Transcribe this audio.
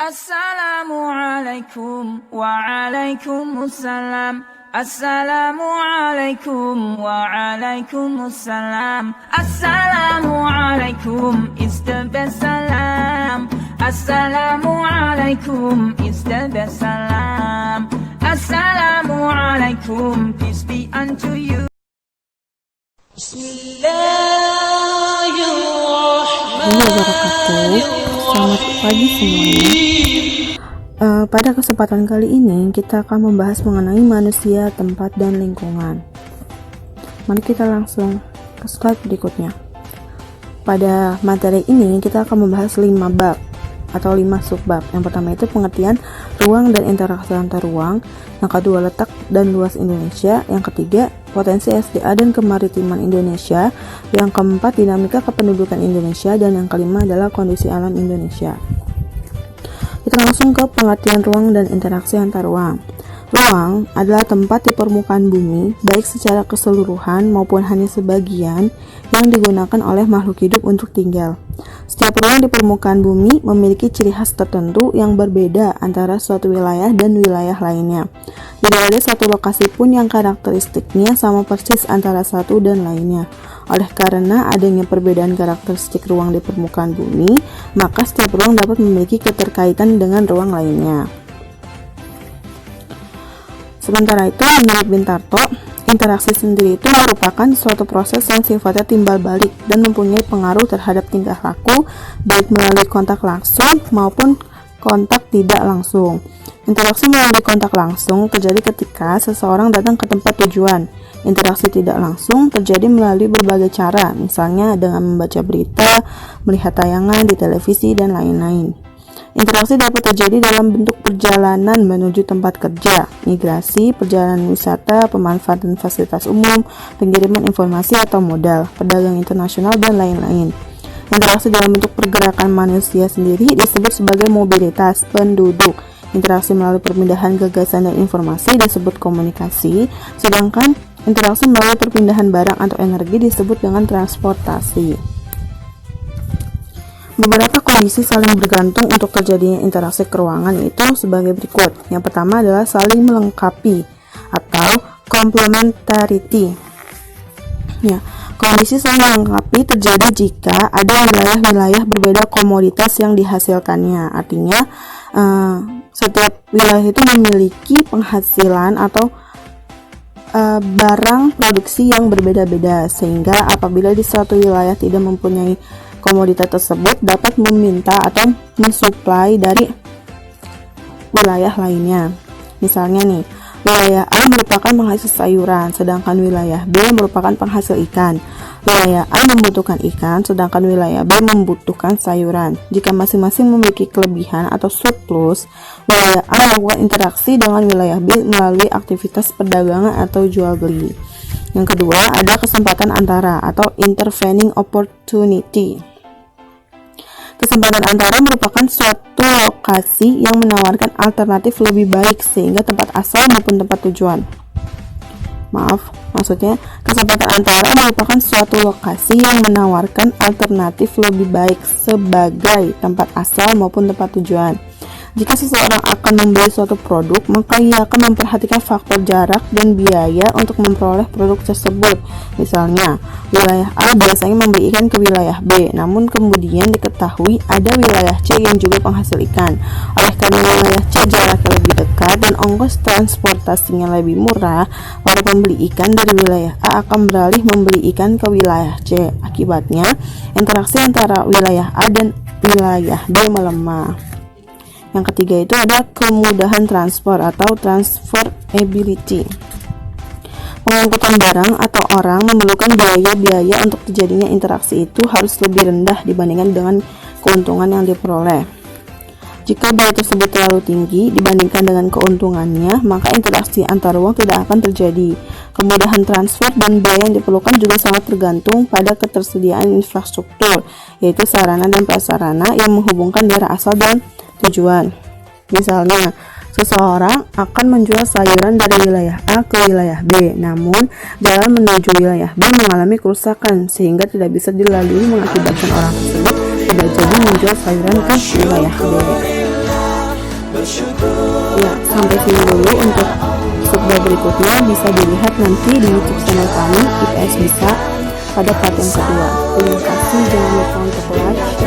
Assalamualaikum waalaikumsalam. Assalamualaikum waalaikumsalam. Assalamualaikum is the best salam. Assalamualaikum is the best salam. Assalamualaikum, peace be unto you. Bismillahirrahmanirrahim. Selamat pagi semuanya. Pada kesempatan kali ini kita akan membahas mengenai manusia, tempat, dan lingkungan. Mari kita langsung ke slide berikutnya. Pada materi ini kita akan membahas 5 bab atau 5 subbab. Yang pertama itu pengertian ruang dan interaksi antar ruang. Yang kedua, letak dan luas Indonesia. Yang ketiga, potensi SDA dan kemaritiman Indonesia. Yang keempat, dinamika kependudukan Indonesia. Dan yang kelima adalah kondisi alam Indonesia. Kita langsung ke pengertian ruang dan interaksi antar ruang. Ruang adalah tempat di permukaan bumi, baik secara keseluruhan maupun hanya sebagian, yang digunakan oleh makhluk hidup untuk tinggal. Setiap ruang di permukaan bumi memiliki ciri khas tertentu yang berbeda antara suatu wilayah dan wilayah lainnya. Tidak ada satu lokasi pun yang karakteristiknya sama persis antara satu dan lainnya. Oleh karena adanya perbedaan karakteristik ruang di permukaan bumi, maka setiap ruang dapat memiliki keterkaitan dengan ruang lainnya. Sementara itu, menurut Bintarto, interaksi sendiri itu merupakan suatu proses yang sifatnya timbal balik dan mempunyai pengaruh terhadap tingkah laku, baik melalui kontak langsung maupun kontak tidak langsung. Interaksi melalui kontak langsung terjadi ketika seseorang datang ke tempat tujuan. Interaksi tidak langsung terjadi melalui berbagai cara, misalnya dengan membaca berita, melihat tayangan di televisi, dan lain-lain. Interaksi dapat terjadi dalam bentuk perjalanan menuju tempat kerja, migrasi, perjalanan wisata, pemanfaatan fasilitas umum, pengiriman informasi atau modal, perdagangan internasional, dan lain-lain. Interaksi dalam bentuk pergerakan manusia sendiri disebut sebagai mobilitas penduduk. Interaksi melalui perpindahan gagasan dan informasi disebut komunikasi, sedangkan interaksi melalui perpindahan barang atau energi disebut dengan transportasi. Beberapa kondisi saling bergantung untuk terjadinya interaksi keruangan yaitu sebagai berikut. Yang pertama adalah saling melengkapi atau complementarity. Ya, kondisi saling melengkapi terjadi jika ada wilayah-wilayah berbeda komoditas yang dihasilkannya. Artinya, setiap wilayah itu memiliki penghasilan atau barang produksi yang berbeda-beda, sehingga apabila di suatu wilayah tidak mempunyai komoditas tersebut dapat meminta atau mensuplai dari wilayah lainnya. Misalnya nih, wilayah A merupakan penghasil sayuran, sedangkan wilayah B merupakan penghasil ikan. Wilayah A membutuhkan ikan, sedangkan wilayah B membutuhkan sayuran. Jika masing-masing memiliki kelebihan atau surplus, wilayah A melakukan interaksi dengan wilayah B melalui aktivitas perdagangan atau jual beli. Yang kedua, ada kesempatan antara atau intervening opportunity. Kesempatan antara merupakan suatu lokasi yang menawarkan alternatif lebih baik sehingga tempat asal maupun tempat tujuan. Maksudnya kesempatan antara merupakan suatu lokasi yang menawarkan alternatif lebih baik sebagai tempat asal maupun tempat tujuan. Jika seseorang akan membeli suatu produk, maka ia akan memperhatikan faktor jarak dan biaya untuk memperoleh produk tersebut. Misalnya, wilayah A biasanya membeli ikan ke wilayah B, namun kemudian diketahui ada wilayah C yang juga penghasil ikan. Oleh karena wilayah C jaraknya lebih dekat dan ongkos transportasinya lebih murah, para pembeli ikan dari wilayah A akan beralih membeli ikan ke wilayah C. Akibatnya, interaksi antara wilayah A dan wilayah B melemah. Yang ketiga itu ada kemudahan transport atau transferability. Pengangkutan barang atau orang memerlukan biaya-biaya untuk terjadinya interaksi itu harus lebih rendah dibandingkan dengan keuntungan yang diperoleh. Jika biaya tersebut terlalu tinggi dibandingkan dengan keuntungannya, maka interaksi antar ruang tidak akan terjadi. Kemudahan transfer dan biaya yang diperlukan juga sangat tergantung pada ketersediaan infrastruktur, yaitu sarana dan prasarana yang menghubungkan daerah asal dan tujuan. Misalnya, seseorang akan menjual sayuran dari wilayah A ke wilayah B, namun jalan menuju wilayah B mengalami kerusakan sehingga tidak bisa dilalui, mengakibatkan orang tersebut tidak jadi menjual sayuran ke wilayah B. Ya, sampai sini dulu. Untuk khutbah berikutnya bisa dilihat nanti di YouTube channel kami IPS Bisa pada part yang kedua. Terima kasih, jangan lupa untuk like,